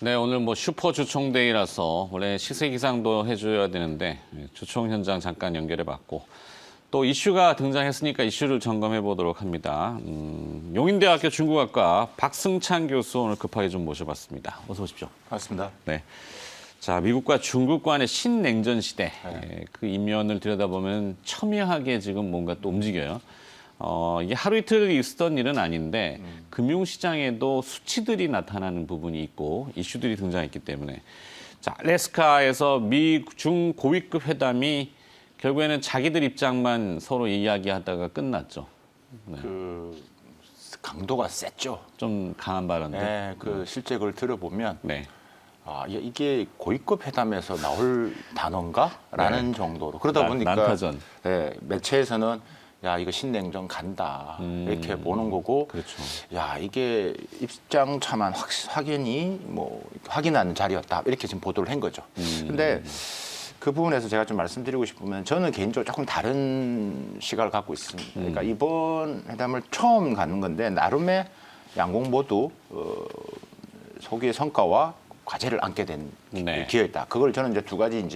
네, 오늘 뭐 슈퍼 주총데이라서 원래 시세 기상도 해줘야 되는데 주총 현장 잠깐 연결해봤고 또 이슈가 등장했으니까 이슈를 점검해 보도록 합니다. 용인대학교 중국학과 박승찬 교수 오늘 급하게 좀 모셔봤습니다. 어서 오십시오. 맞습니다. 네. 자, 미국과 중국 간의 신냉전 시대 그 이면을 들여다보면 첨예하게 지금 뭔가 또 움직여요. 이게 하루 이틀 있었던 일은 아닌데 금융시장에도 수치들이 나타나는 부분이 있고 이슈들이 등장했기 때문에 자, 알래스카에서 미-중 고위급 회담이 결국에는 자기들 입장만 서로 이야기하다가 끝났죠. 네. 그 강도가 셌죠. 좀 강한 발언들. 네, 실제 그걸 들어보면 네. 이게 고위급 회담에서 나올 단어인가라는 정도로 그러다 보니까 난타전. 네, 매체에서는 야 이거 신냉전 간다 이렇게 보는 거고, 그렇죠. 야 이게 입장 차만 확연히 확인하는 자리였다 이렇게 지금 보도를 한 거죠. 근데 그 부분에서 제가 좀 말씀드리고 싶으면 저는 개인적으로 조금 다른 시각을 갖고 있습니다. 그러니까 이번 회담을 처음 가는 건데 나름의 양국 모두 소기의 성과와 과제를 안게 된 기회였다. 그걸 저는 이제 두 가지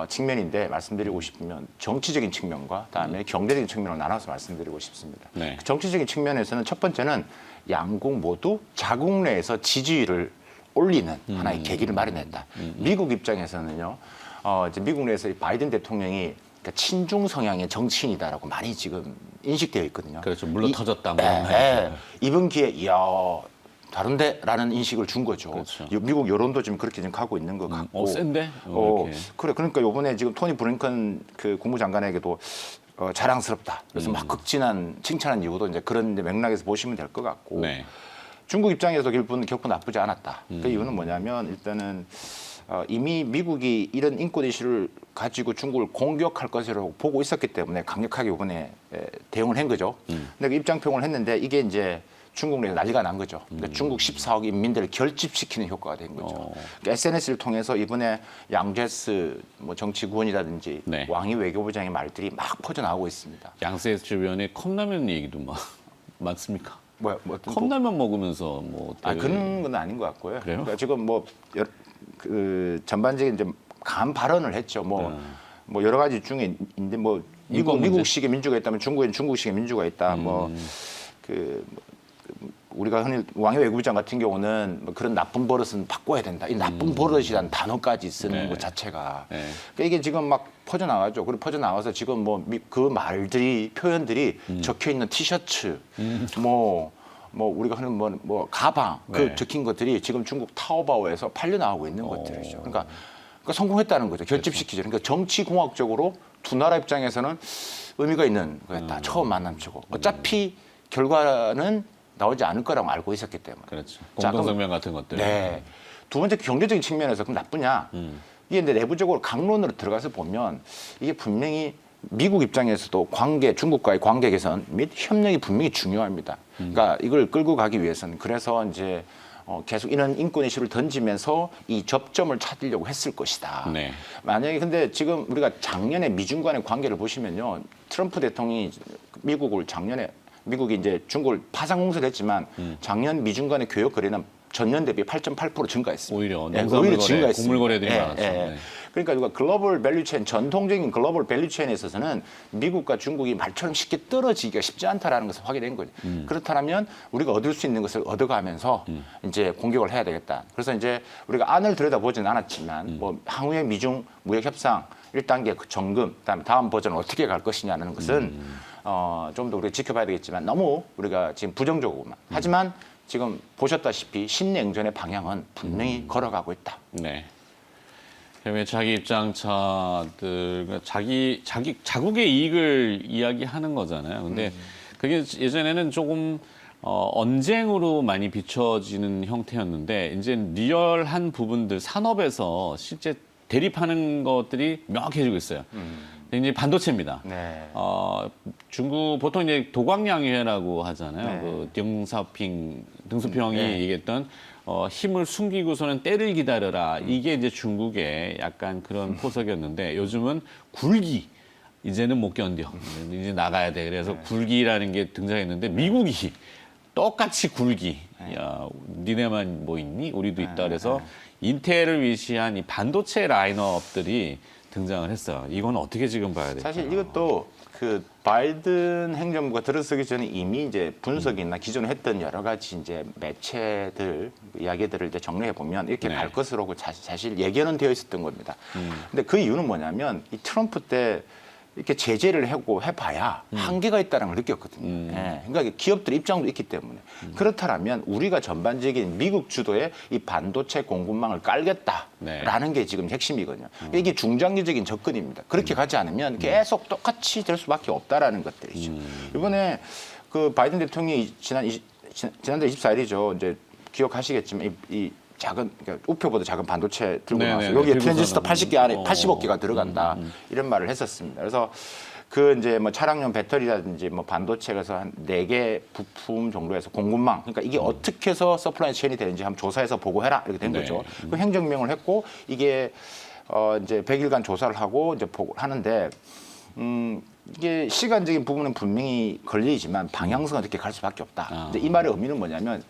측면인데 말씀드리고 싶으면 정치적인 측면과 그다음에 경제적인 측면으로 나눠서 말씀드리고 싶습니다. 네. 정치적인 측면에서는 첫 번째는 양국 모두 자국 내에서 지지율을 올리는 하나의 계기를 마련했다. 미국 입장에서는요. 이제 미국 내에서 바이든 대통령이 그러니까 친중 성향의 정치인이다라고 많이 지금 인식되어 있거든요. 그렇죠. 물론 터졌다. 이번 기회에 이야 다른데라는 인식을 준 거죠. 그렇죠. 미국 여론도 지금 그렇게 지금 가고 있는 것 같고. 센데? 그래. 그러니까 이번에 지금 토니 블링컨 그 국무장관에게도 자랑스럽다. 그래서 막 극진한 칭찬한 이유도 이제 그런 맥락에서 보시면 될 것 같고. 네. 중국 입장에서 결코 나쁘지 않았다. 그 이유는 뭐냐면 일단은 이미 미국이 이런 인권 이슈를 가지고 중국을 공격할 것이라고 보고 있었기 때문에 강력하게 이번에 대응을 한 거죠. 근데 그 입장표명을 했는데 이게 이제 중국 내에서 난리가 난 거죠. 그러니까 중국 14억 인민들을 결집시키는 효과가 된 거죠. 그러니까 SNS를 통해서 이번에 양제스 정치 구원이라든지 네. 왕이 외교부장의 말들이 막 퍼져나오고 있습니다. 양세스 주변에 컵라면 얘기도 막 많습니까? 컵라면 먹으면서 그런 건 아닌 것 같고요. 그래요? 그러니까 지금 전반적인 강한 발언을 했죠. 여러 가지 중에 있는데 미국식의 민주가 있다면 중국에는 중국식의 민주가 있다. 우리가 흔히 왕의 외교부장 같은 경우는 그런 나쁜 버릇은 바꿔야 된다. 이 나쁜 버릇이라는 단어까지 쓰는 것 자체가 그러니까 이게 지금 막 퍼져나가죠. 그리고 퍼져나와서 지금 그 말들이 표현들이 적혀 있는 티셔츠, 우리가 하는 가방 적힌 것들이 지금 중국 타오바오에서 팔려 나오고 있는 것들이죠. 그러니까 성공했다는 거죠. 결집시키죠. 그러니까 정치공학적으로 두 나라 입장에서는 의미가 있는 거였다. 처음 만남치고 어차피 결과는 나오지 않을 거라고 알고 있었기 때문에. 그렇죠. 공동성명 같은 것들. 네. 두 번째 경제적인 측면에서 그럼 나쁘냐? 이게 근데 내부적으로 강론으로 들어가서 보면 이게 분명히 미국 입장에서도 중국과의 관계 개선 및 협력이 분명히 중요합니다. 그러니까 이걸 끌고 가기 위해서는 그래서 이제 계속 이런 인권 이슈를 던지면서 이 접점을 찾으려고 했을 것이다. 네. 만약에 근데 지금 우리가 작년에 미중 간의 관계를 보시면요. 트럼프 대통령이 미국이 이제 중국을 파상공세를 했지만 작년 미중 간의 교역 거래는 전년 대비 8.8% 증가했습니다. 오히려 농산물 거래, 곡물 거래들이 많았죠. 네. 그러니까 누가 글로벌 밸류체인 전통적인 글로벌 밸류체인에 있어서는 미국과 중국이 말처럼 쉽게 떨어지기가 쉽지 않다라는 것을 확인한 거죠. 그렇다면 우리가 얻을 수 있는 것을 얻어가면서 이제 공격을 해야 되겠다. 그래서 이제 우리가 안을 들여다보지는 않았지만 향후의 미중 무역 협상 1단계 점검, 그다음에 다음 버전은 어떻게 갈 것이냐는 것은 좀 더 우리가 지켜봐야 되겠지만 너무 우리가 지금 부정적으로만. 하지만 지금 보셨다시피 신냉전의 방향은 분명히 걸어가고 있다. 네. 왜 자기 입장차들, 자국의 이익을 이야기하는 거잖아요. 근데 그게 예전에는 조금 언쟁으로 많이 비춰지는 형태였는데 이제 리얼한 부분들, 산업에서 실제 대립하는 것들이 명확해지고 있어요. 이제 반도체입니다. 네. 중국 보통 이제 도광양회라고 하잖아요. 네. 그 등수평이 얘기했던 힘을 숨기고서는 때를 기다려라. 이게 이제 중국의 약간 그런 포석이었는데 요즘은 굴기. 이제는 못 견뎌. 이제 나가야 돼. 그래서 굴기라는 게 등장했는데 미국이 똑같이 굴기. 야, 니네만 뭐 있니? 우리도 있다. 그래서 인텔을 위시한 이 반도체 라인업들이 등장을 했어요. 이건 어떻게 지금 봐야 될까요? 사실 이것도 그 바이든 행정부가 들어서기 전에 이미 이제 분석이나 기존에 했던 여러 가지 이제 매체들 이야기들을 이제 정리해 보면 이렇게 네. 갈 것으로 사실 예견은 되어 있었던 겁니다. 근데 그 이유는 뭐냐면 이 트럼프 때 이렇게 제재를 하고 해봐야 한계가 있다는 걸 느꼈거든요. 예, 그러니까 기업들 입장도 있기 때문에 그렇다면 우리가 전반적인 미국 주도의 이 반도체 공급망을 깔겠다라는 게 지금 핵심이거든요. 이게 중장기적인 접근입니다. 그렇게 가지 않으면 계속 똑같이 될 수밖에 없다라는 것들이죠. 이번에 그 바이든 대통령이 지난달 24일이죠. 이제 기억하시겠지만 이 작은 그러니까 우표보다 작은 반도체 들고 나와서 여기에 트랜지스터 80개 안에 80억 개가 들어간다 이런 말을 했었습니다. 그래서 그 이제 뭐 차량용 배터리라든지 뭐 반도체 그래서 한 4개 부품 정도에서 공급망 그러니까 이게 어떻게 해서 서플라이 체인이 되는지 한번 조사해서 보고해라 이렇게 된 거죠. 그 행정명을 했고 이게 이제 100일간 조사를 하고 이제 보고 하는데 이게 시간적인 부분은 분명히 걸리지만 방향성은 이렇게 갈 수밖에 없다. 근데 이 말의 의미는 뭐냐면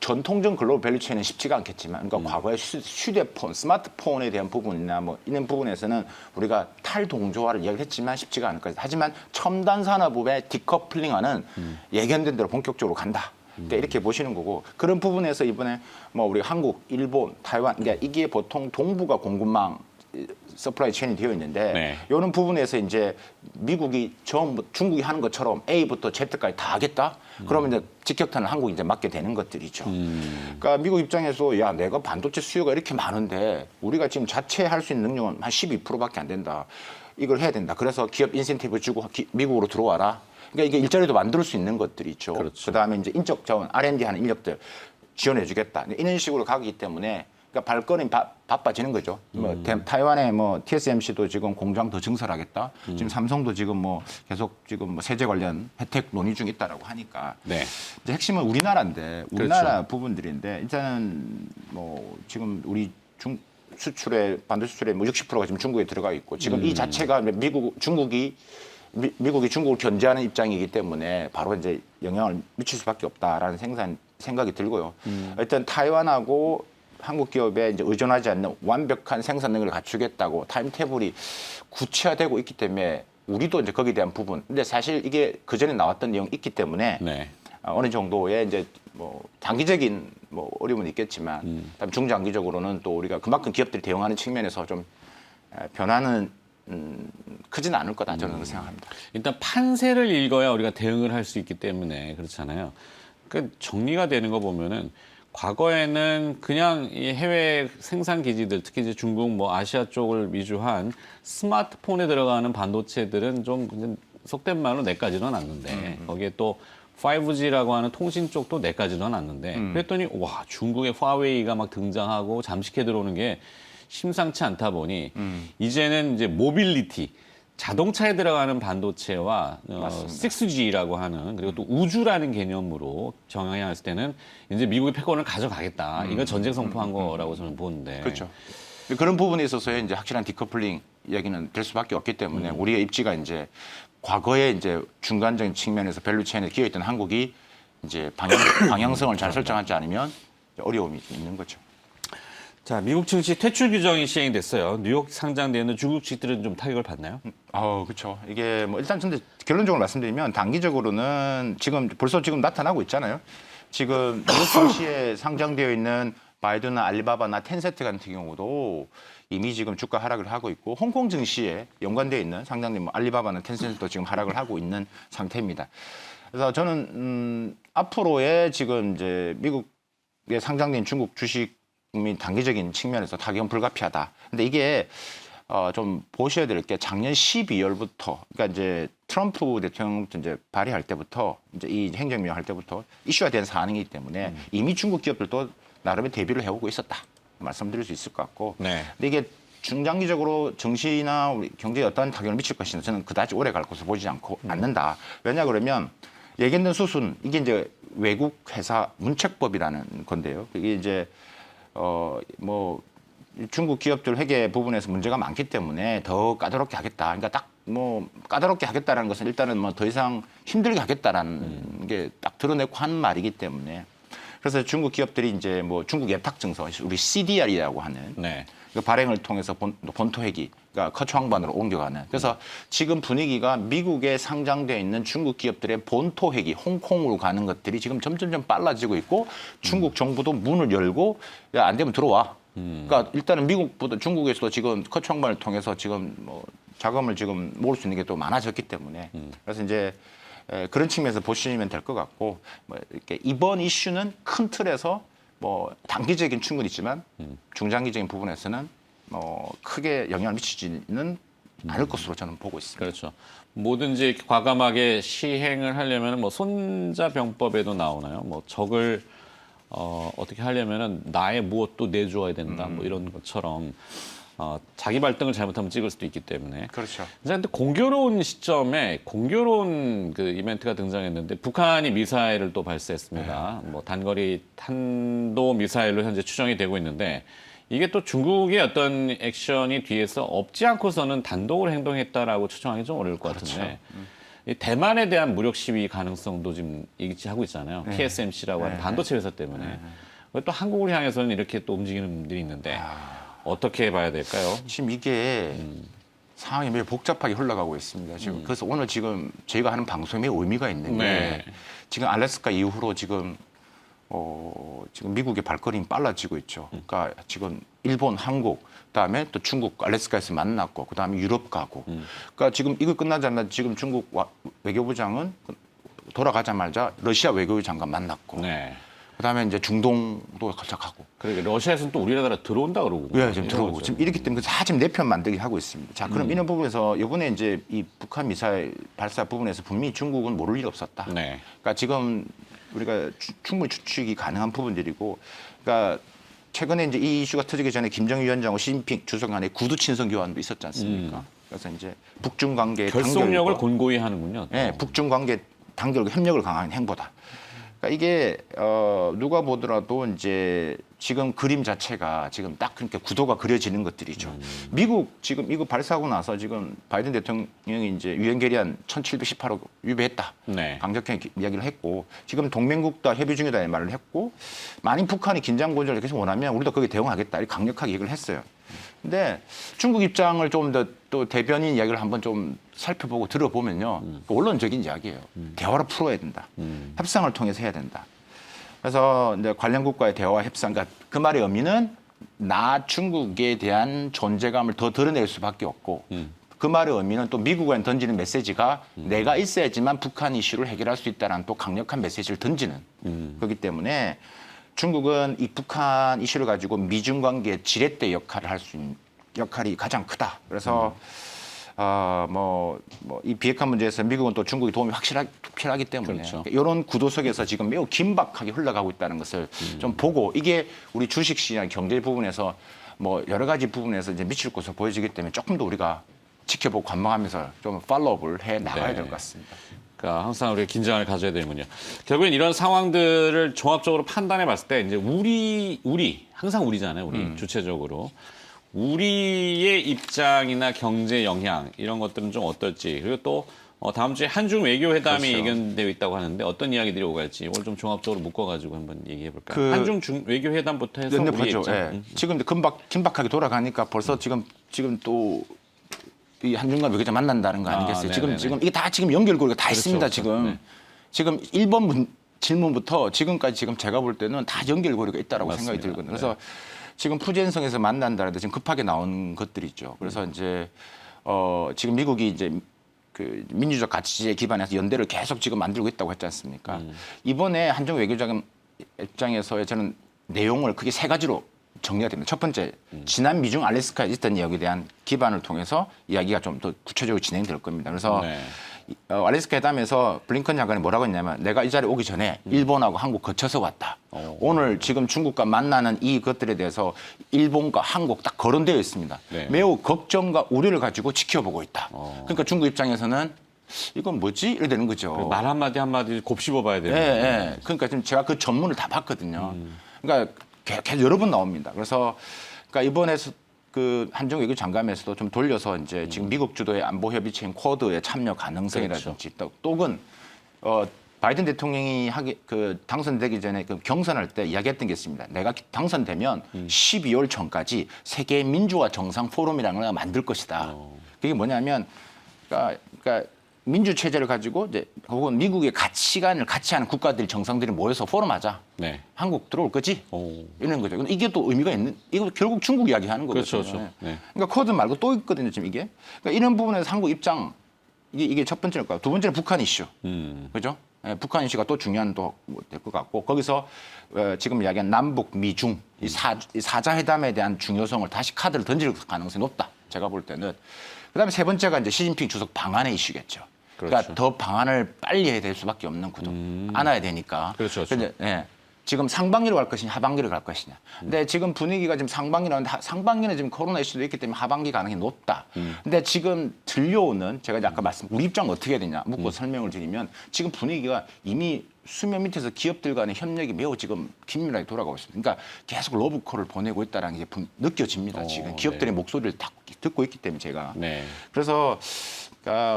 전통적 글로벌 밸류체인은 쉽지가 않겠지만, 그러니까 과거의 휴대폰, 스마트폰에 대한 부분이나 뭐 이런 부분에서는 우리가 탈동조화를 이야기했지만 쉽지가 않을 거예요. 하지만 첨단 산업의 디커플링하는 예견된 대로 본격적으로 간다. 그러니까 이렇게 보시는 거고 그런 부분에서 이번에 뭐 우리 한국, 일본, 타이완, 그러니까 이게 보통 동북아 공급망 서플라이 체인이 되어 있는데 이런 부분에서 이제 미국이 전부 중국이 하는 것처럼 A부터 Z까지 다 하겠다. 그러면 이제 직격탄을 한국이 이제 맞게 되는 것들이죠. 그러니까 미국 입장에서 야 내가 반도체 수요가 이렇게 많은데 우리가 지금 자체 할 수 있는 능력은 한 12%밖에 안 된다. 이걸 해야 된다. 그래서 기업 인센티브 주고 미국으로 들어와라. 그러니까 이게 일자리도 만들 수 있는 것들이 있죠. 그렇죠. 그다음에 이제 인적 자원, R&D 하는 인력들 지원해주겠다. 이런 식으로 가기 때문에. 그러니까 발걸음이 바빠지는 거죠. 뭐 타이완의 뭐 TSMC도 지금 공장 더 증설하겠다. 지금 삼성도 지금 뭐 계속 지금 뭐 세제 관련 혜택 논의 중에 있다라고 하니까. 이제 핵심은 우리나라인데 우리나라 그렇죠. 부분들인데 일단은 뭐 지금 우리 수출의 반도체 수출의 뭐 60%가 지금 중국에 들어가 있고 지금 이 자체가 중국이 중국을 견제하는 입장이기 때문에 바로 이제 영향을 미칠 수밖에 없다라는 생각이 들고요. 일단 타이완하고 한국 기업에 이제 의존하지 않는 완벽한 생산 능력을 갖추겠다고 타임테이블이 구체화되고 있기 때문에 우리도 이제 거기에 대한 부분. 근데 사실 이게 그 전에 나왔던 내용이 있기 때문에 어느 정도의 이제 뭐 장기적인 뭐 어려움은 있겠지만 중장기적으로는 또 우리가 그만큼 기업들이 대응하는 측면에서 좀 변화는 크지는 않을 거다 저는 생각합니다. 일단 판세를 읽어야 우리가 대응을 할 수 있기 때문에 그렇잖아요. 그러니까 정리가 되는 거 보면은. 과거에는 그냥 이 해외 생산 기지들, 특히 이제 중국, 뭐 아시아 쪽을 위주한 스마트폰에 들어가는 반도체들은 좀 속된 말로 내까지는 않는데 거기에 또 5G라고 하는 통신 쪽도 내까지는 않는데 그랬더니 와 중국의 화웨이가 막 등장하고 잠식해 들어오는 게 심상치 않다 보니 이제는 이제 모빌리티. 자동차에 들어가는 반도체와 6G라고 하는 그리고 또 우주라는 개념으로 정의했을 때는 이제 미국의 패권을 가져가겠다. 이건 전쟁 선포한 거라고 저는 보는데. 그렇죠. 그런 부분에 있어서의 이제 확실한 디커플링 이야기는 될 수밖에 없기 때문에 우리의 입지가 이제 과거에 이제 중간적인 측면에서 밸류 체인에 기여했던 한국이 이제 방향성을 잘 설정하지 않으면 어려움이 있는 거죠. 자, 미국 증시 퇴출 규정이 시행이 됐어요. 뉴욕 상장되는 중국 주식들은 좀 타격을 받나요? 그렇죠. 이게 뭐 일단 근데 결론적으로 말씀드리면 단기적으로는 벌써 지금 나타나고 있잖아요. 지금 뉴욕 증시에 상장되어 있는 바이두나 알리바바나 텐센트 같은 경우도 이미 지금 주가 하락을 하고 있고 홍콩 증시에 연관되어 있는 상장된 뭐 알리바바나 텐센트도 지금 하락을 하고 있는 상태입니다. 그래서 저는 앞으로의 지금 이제 미국에 상장된 중국 주식 단기적인 측면에서 타격은 불가피하다. 근데 이게 좀 보셔야 될 게 작년 12월부터 그러니까 이제 트럼프 대통령부터 이제 발의할 때부터 이제 이 행정명 할 때부터 이슈화된 사안이기 때문에 이미 중국 기업들도 나름의 대비를 해오고 있었다. 말씀드릴 수 있을 것 같고. 근데 이게 중장기적으로 정시나 우리 경제에 어떤 타격을 미칠 것인지 저는 그다지 오래 갈 것으로 보지 않는다. 왜냐 그러면 예견된 수순 이게 이제 외국 회사 문책법이라는 건데요. 이게 이제 뭐 중국 기업들 회계 부분에서 문제가 많기 때문에 더 까다롭게 하겠다. 그러니까 딱 뭐 까다롭게 하겠다라는 것은 일단은 뭐 더 이상 힘들게 하겠다라는 게 딱 드러내고 한 말이기 때문에 그래서 중국 기업들이 이제 뭐 중국 예탁증서 우리 CDR이라고 하는 네. 그 발행을 통해서 본토 회기, 그러니까 커초항반으로 옮겨가는. 그래서 지금 분위기가 미국에 상장돼 있는 중국 기업들의 본토 회기, 홍콩으로 가는 것들이 지금 점점점 빨라지고 있고 중국 정부도 문을 열고 야, 안 되면 들어와. 그러니까 일단은 미국보다 중국에서도 지금 커초항반을 통해서 지금 뭐 자금을 지금 모을 수 있는 게 또 많아졌기 때문에 그래서 이제 그런 측면에서 보시면 될 것 같고 뭐 이렇게 이번 이슈는 큰 틀에서 뭐 단기적인 충분히 있지만 중장기적인 부분에서는 크게 영향을 미치지는 않을 것으로 저는 보고 있습니다. 그렇죠. 뭐든지 과감하게 시행을 하려면 뭐 손자병법에도 나오나요? 뭐 적을 어떻게 하려면은 나의 무엇도 내주어야 된다. 뭐 이런 것처럼 자기 발등을 잘못하면 찍을 수도 있기 때문에. 그렇죠. 근데 공교로운 시점에 공교로운 그 이벤트가 등장했는데 북한이 미사일을 또 발사했습니다. 뭐 단거리 탄도 미사일로 현재 추정이 되고 있는데 이게 또 중국의 어떤 액션이 뒤에서 없지 않고서는 단독으로 행동했다라고 추정하기 좀 어려울 것 같은데 이 대만에 대한 무력 시위 가능성도 지금 얘기하고 있잖아요. TSMC라고 하는 반도체 회사 때문에. 또 한국을 향해서는 이렇게 또 움직이는 분들이 있는데 어떻게 봐야 될까요? 지금 이게 상황이 매우 복잡하게 흘러가고 있습니다. 지금 그래서 오늘 지금 저희가 하는 방송에 매우 의미가 있는 게 네. 지금 알래스카 이후로 지금 지금 미국의 발걸음이 빨라지고 있죠. 그러니까 지금 일본, 한국, 그다음에 또 중국 알래스카에서 만났고 그다음에 유럽 가고. 그러니까 지금 이거 끝나자마자 지금 중국 외교부장은 돌아가자마자 러시아 외교부 장관 만났고. 네. 그다음에 이제 중동도 가고. 그러니까 러시아에서는 또 우리나라 들어온다 그러고. 예, 지금 들어오고. 지금 이렇기 때문에 다 지금 내편 만들기 하고 있습니다. 자, 그럼 이런 부분에서 이번에 이제 이 북한 미사일 발사 부분에서 분명히 중국은 모를 일 없었다. 네. 그러니까 지금 우리가 충분히 추측이 가능한 부분들이고, 그러니까 최근에 이제 이 이슈가 터지기 전에 김정일 위원장과 시진핑 주석 간의 구두 친선 교환도 있었지 않습니까? 그래서 이제 북중 관계 결속력을 곤고히 하는군요. 네, 북중 관계 단결과 협력을 강화하는 행보다. 그러니까 이게 누가 보더라도 이제 지금 그림 자체가 지금 딱 그렇게 구도가 그려지는 것들이죠. 미국 지금 이거 발사하고 나서 지금 바이든 대통령이 이제 유엔 결의안 1718호 위배했다. 네. 강력하게 이야기를 했고 지금 동맹국과 협의 중이다 말을 했고 만약 북한이 긴장 고조를 계속 원하면 우리도 거기에 대응하겠다 이렇게 강력하게 얘기를 했어요. 근데 중국 입장을 좀 더 또 대변인 이야기를 한번 좀 살펴보고 들어보면요. 원론적인 이야기예요. 대화로 풀어야 된다. 협상을 통해서 해야 된다. 그래서 이제 관련 국가의 대화 협상, 그러니까 그 말의 의미는 나 중국에 대한 존재감을 더 드러낼 수밖에 없고 그 말의 의미는 또 미국에 던지는 메시지가 내가 있어야지만 북한 이슈를 해결할 수 있다는 또 강력한 메시지를 던지는 그렇기 때문에 중국은 이 북한 이슈를 가지고 미중 관계의 지렛대 역할을 할 수 있는 역할이 가장 크다. 그래서 이 비핵화 문제에서 미국은 또 중국의 도움이 필요하기 때문에 그렇죠. 이런 구도 속에서 지금 매우 긴박하게 흘러가고 있다는 것을 좀 보고 이게 우리 주식시장 경제 부분에서 뭐 여러 가지 부분에서 이제 미칠 것으로 보여지기 때문에 조금 더 우리가 지켜보고 관망하면서 좀 팔로우업을 해 나가야 네. 될 것 같습니다. 그러니까 항상 우리가 긴장을 가져야 되는군요. 결국엔 이런 상황들을 종합적으로 판단해 봤을 때 이제 우리 항상 우리잖아요. 우리 주체적으로 우리의 입장이나 경제 영향 이런 것들은 좀 어떨지 그리고 또 다음 주에 한중 외교회담이 그렇죠. 예견되어 있다고 하는데 어떤 이야기들이 오갈지 이걸 좀 종합적으로 묶어가지고 한번 얘기해 볼까요? 그 한중 외교회담부터 해서 우리 보죠. 입장. 예. 지금 긴박하게 돌아가니까 벌써 지금 또 이 한중간 외교자 만난다는 거 아니겠어요? 네네네. 지금 이게 다 지금 연결고리가 다 있습니다. 그렇죠. 지금 네. 지금 1번 질문부터 지금까지 지금 제가 볼 때는 다 연결고리가 있다라고 맞습니다. 생각이 들거든요. 그래서 지금 푸젠성에서 만난다는데 지금 급하게 나온 것들이 있죠. 그래서 이제 지금 미국이 이제 그 민주적 가치에 기반해서 연대를 계속 지금 만들고 있다고 했지 않습니까? 이번에 한중 외교장 입장에서의 저는 내용을 크게 세 가지로 정리가 됩니다. 첫 번째, 지난 미중 알래스카에 있었던 이야기에 대한 기반을 통해서 이야기가 좀 더 구체적으로 진행될 겁니다. 그래서 네. 알래스카 회담에서 블링컨 장관이 뭐라고 했냐면 내가 이 자리에 오기 전에 일본하고 한국 거쳐서 왔다. 오늘 지금 중국과 만나는 이것들에 대해서 일본과 한국 딱 거론되어 있습니다. 네. 매우 걱정과 우려를 가지고 지켜보고 있다. 그러니까 중국 입장에서는 이건 뭐지? 이래 되는 거죠. 말 한마디 한마디 곱씹어 봐야 돼요. 예, 예. 그러니까 지금 제가 그 전문을 다 봤거든요. 그러니까 계속 여러 번 나옵니다. 그래서 그러니까 이번에 그 한정 외교 장관에서도 좀 돌려서 이제 지금 미국 주도의 안보 협의체인 쿼드의 참여 가능성이라든지 또 또는 바이든 대통령이 당선되기 전에 그 경선할 때 이야기했던 게 있습니다. 내가 당선되면 12월 전까지 세계 민주화 정상 포럼이라는 걸 만들 것이다. 그게 뭐냐면 그러니까 민주 체제를 가지고 이제 혹은 미국의 가치관을 같이 하는 국가들 정상들이 모여서 포럼하자. 네. 한국 들어올 거지? 이런 거죠. 근데 이게 또 의미가 있는, 이거 결국 중국 이야기하는 거거든요. 그렇죠. 네. 그러니까 쿼드 말고 또 있거든요, 지금 이게. 그러니까 이런 부분에서 한국 입장, 이게 첫 번째일까요? 두 번째는 북한 이슈. 그죠? 예, 북한 이슈가 또 중요한 또 될 것 같고, 거기서 지금 이야기한 남북, 미중, 이 사자회담에 대한 중요성을 다시 카드를 던질 가능성이 높다. 제가 볼 때는. 그 다음에 세 번째가 이제 시진핑 주석 방한의 이슈겠죠. 그러니까 그렇죠. 더 방안을 빨리 해야 될 수밖에 없는 구도. 안아야 되니까. 그렇죠. 근데, 예. 지금 상반기로 갈 것이냐, 하반기로 갈 것이냐. 근데 지금 분위기가 지금 상반기라는데 상반기는 지금 코로나 이슈도 있기 때문에 하반기 가능성이 높다. 근데 지금 들려오는 제가 이제 아까 우리 입장 어떻게 해야 되냐 묻고 설명을 드리면 지금 분위기가 이미 수면 밑에서 기업들 간의 협력이 매우 지금 긴밀하게 돌아가고 있습니다. 그러니까 계속 러브콜을 보내고 있다는 게 느껴집니다. 지금 기업들의 네. 목소리를 다 듣고 있기 때문에 제가. 네. 그래서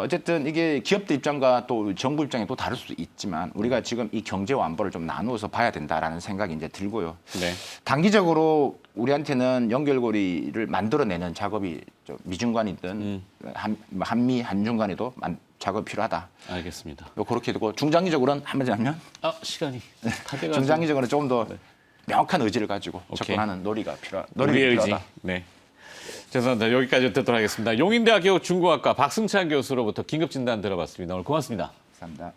어쨌든 이게 기업들 입장과 또 정부 입장이 또 다를 수도 있지만 우리가 지금 이 경제와 안보를 좀 나누어서 봐야 된다라는 생각이 이제 들고요. 네. 단기적으로 우리한테는 연결고리를 만들어내는 작업이 미중 간이든 한미 한중 간에도 작업이 필요하다. 알겠습니다. 그렇게 되고 중장기적으로는 한마디로 하면 시간이 다 돼가지고. 중장기적으로는 조금 더 명확한 의지를 가지고 오케이. 접근하는 노력이 우리의 의지. 필요하다. 네. 죄송합니다. 여기까지 듣도록 하겠습니다. 용인대학교 중국학과 박승찬 교수로부터 긴급 진단 들어봤습니다. 오늘 고맙습니다. 감사합니다.